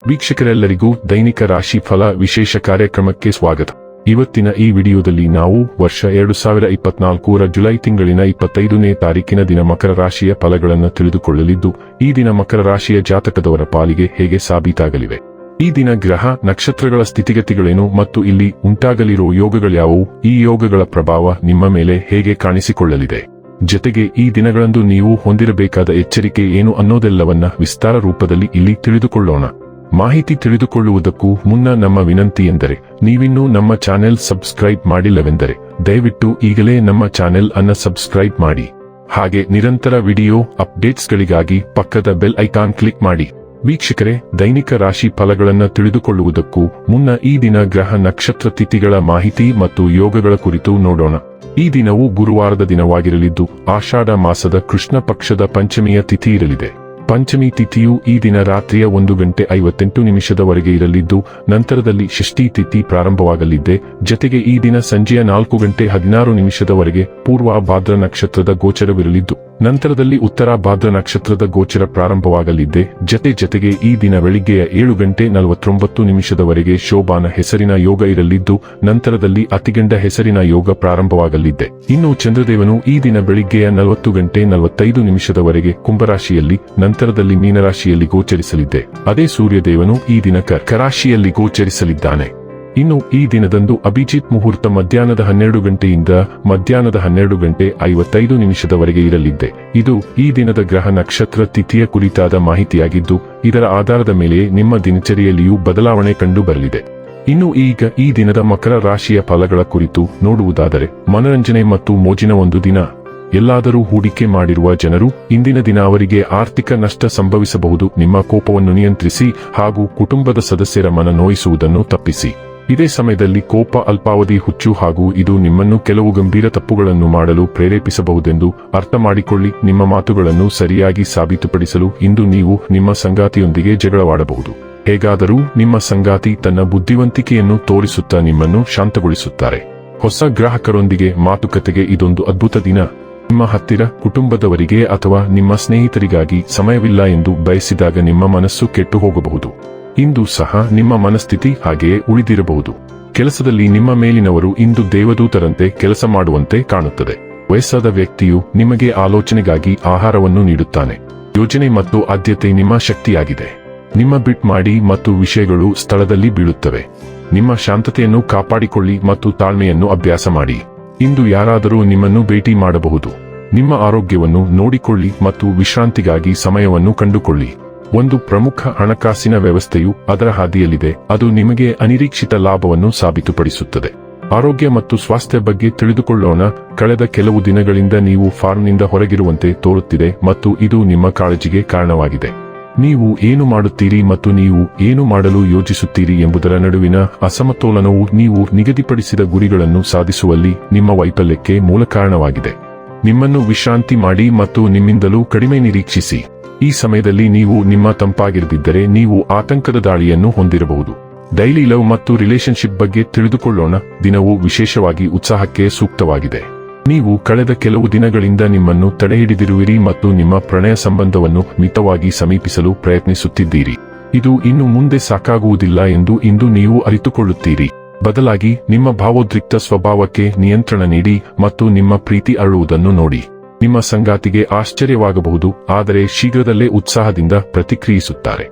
ವೀಕ್ಷಕರೆಲ್ಲರಿಗೂ ದೈನಿಕ ರಾಶಿ ಫಲ ವಿಶೇಷ ಕಾರ್ಯಕ್ರಮಕ್ಕೆ ಸ್ವಾಗತ. ಇವತ್ತಿನ ಈ ವಿಡಿಯೋದಲ್ಲಿ ನಾವು ವರ್ಷ 2024ರ ಜುಲೈ ತಿಂಗಳಿನ 25ನೇ ತಾರೀಕಿನ ದಿನ ಮಕರ ರಾಶಿಯ ಫಲಗಳನ್ನು ತಿಳಿದುಕೊಳ್ಳಲಿದ್ದು, ಈ ದಿನ ಮಕರ ರಾಶಿಯ ಜಾತಕದವರ ಪಾಲಿಗೆ ಹೇಗೆ ಸಾಬೀತಾಗಲಿವೆ, ಈ ದಿನ ಗ್ರಹ ನಕ್ಷತ್ರಗಳ ಸ್ಥಿತಿಗತಿಗಳೇನು ಮತ್ತು ಇಲ್ಲಿ ಉಂಟಾಗಲಿರುವ ಯೋಗಗಳ್ಯಾವುವು, ಈ ಯೋಗಗಳ ಪ್ರಭಾವ ನಿಮ್ಮ ಮೇಲೆ ಹೇಗೆ ಕಾಣಿಸಿಕೊಳ್ಳಲಿದೆ, ಜೊತೆಗೆ ಈ ದಿನಗಳಂದು ನೀವು ಹೊಂದಿರಬೇಕಾದ ಎಚ್ಚರಿಕೆ ಏನು ಅನ್ನೋದೆಲ್ಲವನ್ನ ವಿಸ್ತಾರ ರೂಪದಲ್ಲಿ ಇಲ್ಲಿ ತಿಳಿದುಕೊಳ್ಳೋಣ. ಮಾಹಿತಿ ತಿಳಿದುಕೊಳ್ಳುವುದಕ್ಕೂ ಮುನ್ನ ನಮ್ಮ ವಿನಂತಿ ಎಂದರೆ, ನೀವಿನ್ನೂ ನಮ್ಮ ಚಾನೆಲ್ ಸಬ್ಸ್ಕ್ರೈಬ್ ಮಾಡಿಲ್ಲವೆಂದರೆ ದಯವಿಟ್ಟು ಈಗಲೇ ನಮ್ಮ ಚಾನೆಲ್ ಅನ್ನು ಸಬ್ಸ್ಕ್ರೈಬ್ ಮಾಡಿ. ಹಾಗೆ ನಿರಂತರ ವಿಡಿಯೋ ಅಪ್ಡೇಟ್ಸ್ಗಳಿಗಾಗಿ ಪಕ್ಕದ ಬೆಲ್ ಐಕಾನ್ ಕ್ಲಿಕ್ ಮಾಡಿ. ವೀಕ್ಷಕರೇ, ದೈನಿಕ ರಾಶಿ ಫಲಗಳನ್ನು ತಿಳಿದುಕೊಳ್ಳುವುದಕ್ಕೂ ಮುನ್ನ ಈ ದಿನ ಗ್ರಹ ನಕ್ಷತ್ರ ತಿಥಿಗಳ ಮಾಹಿತಿ ಮತ್ತು ಯೋಗಗಳ ಕುರಿತು ನೋಡೋಣ. ಈ ದಿನವು ಗುರುವಾರದ ದಿನವಾಗಿರಲಿದ್ದು, ಆಷಾಢ ಮಾಸದ ಕೃಷ್ಣ ಪಕ್ಷದ ಪಂಚಮಿಯ ತಿಥಿ ಇರಲಿದೆ. ಪಂಚಮಿ ತಿಥಿಯು ಈ ದಿನ ರಾತ್ರಿಯ 1:58 ಇರಲಿದ್ದು, ನಂತರದಲ್ಲಿ ಷಷ್ಠಿ ತಿಥಿ ಪ್ರಾರಂಭವಾಗಲಿದೆ. ಜೊತೆಗೆ ಈ ದಿನ ಸಂಜೆಯ 4:16 ಪೂರ್ವ ಭಾದ್ರ ನಕ್ಷತ್ರದ ಗೋಚರವಿರಲಿದ್ದು, ನಂತರದಲ್ಲಿ ಉತ್ತರ ಭಾದ್ರ ನಕ್ಷತ್ರದ ಗೋಚರ ಪ್ರಾರಂಭವಾಗಲಿದೆ. ಜೊತೆಗೆ ಈ ದಿನ ಬೆಳಿಗ್ಗೆಯ 7:49 ಶೋಭಾನ ಹೆಸರಿನ ಯೋಗ ಇರಲಿದ್ದು, ನಂತರದಲ್ಲಿ ಅತಿಗಂಡ ಹೆಸರಿನ ಯೋಗ ಪ್ರಾರಂಭವಾಗಲಿದೆ. ಇನ್ನು ಚಂದ್ರದೇವನು ಈ ದಿನ ಬೆಳಿಗ್ಗೆಯ 40:45 ಕುಂಭರಾಶಿಯಲ್ಲಿ, ನಂತರದಲ್ಲಿ ಮೀನರಾಶಿಯಲ್ಲಿ ಗೋಚರಿಸಲಿದೆ. ಅದೇ ಸೂರ್ಯದೇವನು ಈ ದಿನ ಕರ್ಕ ರಾಶಿಯಲ್ಲಿ ಗೋಚರಿಸಲಿದ್ದಾನೆ. ಇನ್ನು ಈ ದಿನದಂದು ಅಭಿಜಿತ್ ಮುಹೂರ್ತ ಮಧ್ಯಾಹ್ನದ 12 ಮಧ್ಯಾಹ್ನದ 12:55 ಇರಲಿದೆ. ಇದು ಈ ದಿನದ ಗ್ರಹ ನಕ್ಷತ್ರ ತಿಥಿಯ ಕುರಿತಾದ ಮಾಹಿತಿಯಾಗಿದ್ದು, ಇದರ ಆಧಾರದ ಮೇಲೆ ನಿಮ್ಮ ದಿನಚರಿಯಲ್ಲಿಯೂ ಬದಲಾವಣೆ ಕಂಡು ಬರಲಿದೆ. ಇನ್ನು ಈಗ ಈ ದಿನದ ಮಕರ ರಾಶಿಯ ಫಲಗಳ ಕುರಿತು ನೋಡುವುದಾದರೆ, ಮನರಂಜನೆ ಮತ್ತು ಮೋಜಿನ ಒಂದು ದಿನ. ಎಲ್ಲಾದರೂ ಹೂಡಿಕೆ ಮಾಡಿರುವ ಜನರು ಇಂದಿನ ದಿನ ಅವರಿಗೆ ಆರ್ಥಿಕ ನಷ್ಟ ಸಂಭವಿಸಬಹುದು. ನಿಮ್ಮ ಕೋಪವನ್ನು ನಿಯಂತ್ರಿಸಿ ಹಾಗೂ ಕುಟುಂಬದ ಸದಸ್ಯರ ಮನ ನೋಯಿಸುವುದನ್ನು ತಪ್ಪಿಸಿ. ಇದೇ ಸಮಯದಲ್ಲಿ ಕೋಪ ಅಲ್ಪಾವಧಿ ಹುಚ್ಚು ಹಾಗೂ ಇದು ನಿಮ್ಮನ್ನು ಕೆಲವು ಗಂಭೀರ ತಪ್ಪುಗಳನ್ನು ಮಾಡಲು ಪ್ರೇರೇಪಿಸಬಹುದೆಂದು ಅರ್ಥ ಮಾಡಿಕೊಳ್ಳಿ. ನಿಮ್ಮ ಮಾತುಗಳನ್ನು ಸರಿಯಾಗಿ ಸಾಬೀತುಪಡಿಸಲು ಇಂದು ನೀವು ನಿಮ್ಮ ಸಂಗಾತಿಯೊಂದಿಗೆ ಜಗಳವಾಡಬಹುದು. ಹೇಗಾದರೂ ನಿಮ್ಮ ಸಂಗಾತಿ ತನ್ನ ಬುದ್ಧಿವಂತಿಕೆಯನ್ನು ತೋರಿಸುತ್ತಾ ನಿಮ್ಮನ್ನು ಶಾಂತಗೊಳಿಸುತ್ತಾರೆ. ಹೊಸ ಗ್ರಾಹಕರೊಂದಿಗೆ ಮಾತುಕತೆಗೆ ಇದೊಂದು ಅದ್ಭುತ ದಿನ. ನಿಮ್ಮ ಹತ್ತಿರ ಕುಟುಂಬದವರಿಗೆ ಅಥವಾ ನಿಮ್ಮ ಸ್ನೇಹಿತರಿಗಾಗಿ ಸಮಯವಿಲ್ಲ ಎಂದು ಬಯಸಿದಾಗ ನಿಮ್ಮ ಮನಸ್ಸು ಕೆಟ್ಟು ಹೋಗಬಹುದು. ಇಂದು ಸಹ ನಿಮ್ಮ ಮನಸ್ಥಿತಿ ಹಾಗೆಯೇ ಉಳಿದಿರಬಹುದು. ಕೆಲಸದಲ್ಲಿ ನಿಮ್ಮ ಮೇಲಿನವರು ಇಂದು ದೇವದೂತರಂತೆ ಕೆಲಸ ಮಾಡುವಂತೆ ಕಾಣುತ್ತದೆ. ವಯಸ್ಸಾದ ವ್ಯಕ್ತಿಯು ನಿಮಗೆ ಆಲೋಚನೆಗಾಗಿ ಆಹಾರವನ್ನು ನೀಡುತ್ತಾನೆ. ಯೋಜನೆ ಮತ್ತು ಆದ್ಯತೆ ನಿಮ್ಮ ಶಕ್ತಿಯಾಗಿದೆ. ನಿಮ್ಮ ಬಿಟ್ ಮಾಡಿ ಮತ್ತು ವಿಷಯಗಳು ಸ್ಥಳದಲ್ಲಿ ಬೀಳುತ್ತವೆ. ನಿಮ್ಮ ಶಾಂತತೆಯನ್ನು ಕಾಪಾಡಿಕೊಳ್ಳಿ ಮತ್ತು ತಾಳ್ಮೆಯನ್ನು ಅಭ್ಯಾಸ ಮಾಡಿ. ಇಂದು ಯಾರಾದರೂ ನಿಮ್ಮನ್ನು ಭೇಟಿ ಮಾಡಬಹುದು. ನಿಮ್ಮ ಆರೋಗ್ಯವನ್ನು ನೋಡಿಕೊಳ್ಳಿ ಮತ್ತು ವಿಶ್ರಾಂತಿಗಾಗಿ ಸಮಯವನ್ನು ಕಂಡುಕೊಳ್ಳಿ. ಒಂದು ಪ್ರಮುಖ ಹಣಕಾಸಿನ ವ್ಯವಸ್ಥೆಯು ಅದರ ಹಾದಿಯಲ್ಲಿದೆ. ಅದು ನಿಮಗೆ ಅನಿರೀಕ್ಷಿತ ಲಾಭವನ್ನು ಸಾಬೀತುಪಡಿಸುತ್ತದೆ. ಆರೋಗ್ಯ ಮತ್ತು ಸ್ವಾಸ್ಥ್ಯ ಬಗ್ಗೆ ತಿಳಿದುಕೊಳ್ಳೋಣ. ಕಳೆದ ಕೆಲವು ದಿನಗಳಿಂದ ನೀವು ಫಾರ್ಮ್ನಿಂದ ಹೊರಗಿರುವಂತೆ ತೋರುತ್ತಿದೆ ಮತ್ತು ಇದು ನಿಮ್ಮ ಕಾಳಜಿಗೆ ಕಾರಣವಾಗಿದೆ. ನೀವು ಏನು ಮಾಡುತ್ತೀರಿ ಮತ್ತು ನೀವು ಏನು ಮಾಡಲು ಯೋಜಿಸುತ್ತೀರಿ ಎಂಬುದರ ನಡುವಿನ ಅಸಮತೋಲನವು ನೀವು ನಿಗದಿಪಡಿಸಿದ ಗುರಿಗಳನ್ನು ಸಾಧಿಸುವಲ್ಲಿ ನಿಮ್ಮ ವೈಫಲ್ಯಕ್ಕೆ ಮೂಲ ಕಾರಣವಾಗಿದೆ. ನಿಮ್ಮನ್ನು ವಿಶ್ರಾಂತಿ ಮಾಡಿ ಮತ್ತು ನಿಮ್ಮಿಂದಲೂ ಕಡಿಮೆ ನಿರೀಕ್ಷಿಸಿ. ಈ ಸಮಯದಲ್ಲಿ ನೀವು ನಿಮ್ಮ ತಂಪಾಗಿರದಿದ್ದರೆ ನೀವು ಆತಂಕದ ದಾಳಿಯನ್ನು ಹೊಂದಿರಬಹುದು. ಡೈಲಿ ಲವ್ ಮತ್ತು ರಿಲೇಶನ್ಶಿಪ್ ಬಗ್ಗೆ ತಿಳಿದುಕೊಳ್ಳೋಣ. ದಿನವು ವಿಶೇಷವಾಗಿ ಉತ್ಸಾಹಕ್ಕೆ ಸೂಕ್ತವಾಗಿದೆ. ನೀವು ಕಳೆದ ಕೆಲವು ದಿನಗಳಿಂದ ನಿಮ್ಮನ್ನು ತಡೆಹಿಡಿದಿರುವಿರಿ ಮತ್ತು ನಿಮ್ಮ ಪ್ರಣಯ ಸಂಬಂಧವನ್ನು ಮಿತವಾಗಿ ಸಮೀಪಿಸಲು ಪ್ರಯತ್ನಿಸುತ್ತಿದ್ದೀರಿ. ಇದು ಇನ್ನು ಮುಂದೆ ಸಾಕಾಗುವುದಿಲ್ಲ ಎಂದು ಇಂದು ನೀವು ಅರಿತುಕೊಳ್ಳುತ್ತೀರಿ. ಬದಲಾಗಿ ನಿಮ್ಮ ಭಾವೋದ್ರಿಕ್ತ ಸ್ವಭಾವಕ್ಕೆ ನಿಯಂತ್ರಣ ನೀಡಿ ಮತ್ತು ನಿಮ್ಮ ಪ್ರೀತಿ ಅರಳುವುದನ್ನು ನೋಡಿ. ನಿಮ್ಮ ಸಂಗಾತಿಗೆ ಆಶ್ಚರ್ಯವಾಗಬಹುದು, ಆದರೆ ಶೀಘ್ರದಲ್ಲೇ ಉತ್ಸಾಹದಿಂದ ಪ್ರತಿಕ್ರಿಯಿಸುತ್ತಾರೆ.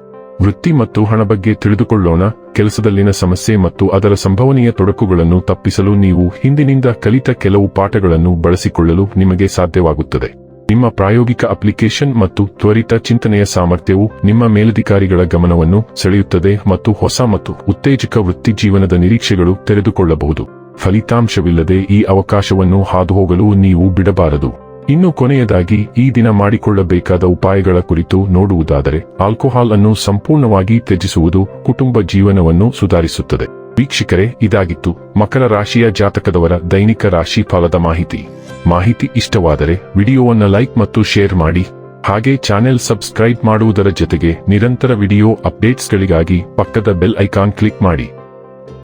ವೃತ್ತಿ ಮತ್ತು ಹಣ ಬಗ್ಗೆ ತಿಳಿದುಕೊಳ್ಳೋಣ. ಕೆಲಸದಲ್ಲಿನ ಸಮಸ್ಯೆ ಮತ್ತು ಅದರ ಸಂಭವನೀಯ ತೊಡಕುಗಳನ್ನು ತಪ್ಪಿಸಲು ನೀವು ಹಿಂದಿನಿಂದ ಕಲಿತ ಕೆಲವು ಪಾಠಗಳನ್ನು ಬಳಸಿಕೊಳ್ಳಲು ನಿಮಗೆ ಸಾಧ್ಯವಾಗುತ್ತದೆ. ನಿಮ್ಮ ಪ್ರಾಯೋಗಿಕ ಅಪ್ಲಿಕೇಶನ್ ಮತ್ತು ತ್ವರಿತ ಚಿಂತನೆಯ ಸಾಮರ್ಥ್ಯವು ನಿಮ್ಮ ಮೇಲಧಿಕಾರಿಗಳ ಗಮನವನ್ನು ಸೆಳೆಯುತ್ತದೆ ಮತ್ತು ಹೊಸ ಮತ್ತು ಉತ್ತೇಜಕ ವೃತ್ತಿ ಜೀವನದ ನಿರೀಕ್ಷೆಗಳು ತೆರೆದುಕೊಳ್ಳಬಹುದು. ಫಲಿತಾಂಶವಿಲ್ಲದೆ ಈ ಅವಕಾಶವನ್ನು ಹಾದುಹೋಗಲು ನೀವು ಬಿಡಬಾರದು. ಇನ್ನು ಕೊನೆಯದಾಗಿ ಈ ದಿನ ಮಾಡಿಕೊಳ್ಳಬೇಕಾದ ಉಪಾಯಗಳ ಕುರಿತು ನೋಡುವುದಾದರೆ, ಆಲ್ಕೋಹಾಲ್ ಅನ್ನು ಸಂಪೂರ್ಣವಾಗಿ ತ್ಯಜಿಸುವುದು ಕುಟುಂಬ ಜೀವನವನ್ನು ಸುಧಾರಿಸುತ್ತದೆ. ವೀಕ್ಷಕರೇ, ಇದಾಗಿತ್ತು ಮಕರ ರಾಶಿಯ ಜಾತಕದವರ ದೈನಿಕ ರಾಶಿ ಫಲದ ಮಾಹಿತಿ ಇಷ್ಟವಾದರೆ ವಿಡಿಯೋವನ್ನು ಲೈಕ್ ಮತ್ತು ಶೇರ್ ಮಾಡಿ. ಹಾಗೆ ಚಾನೆಲ್ ಸಬ್ಸ್ಕ್ರೈಬ್ ಮಾಡುವುದರ ಜೊತೆಗೆ ನಿರಂತರ ವಿಡಿಯೋ ಅಪ್ಡೇಟ್ಸ್ಗಳಿಗಾಗಿ ಪಕ್ಕದ ಬೆಲ್ ಐಕಾನ್ ಕ್ಲಿಕ್ ಮಾಡಿ.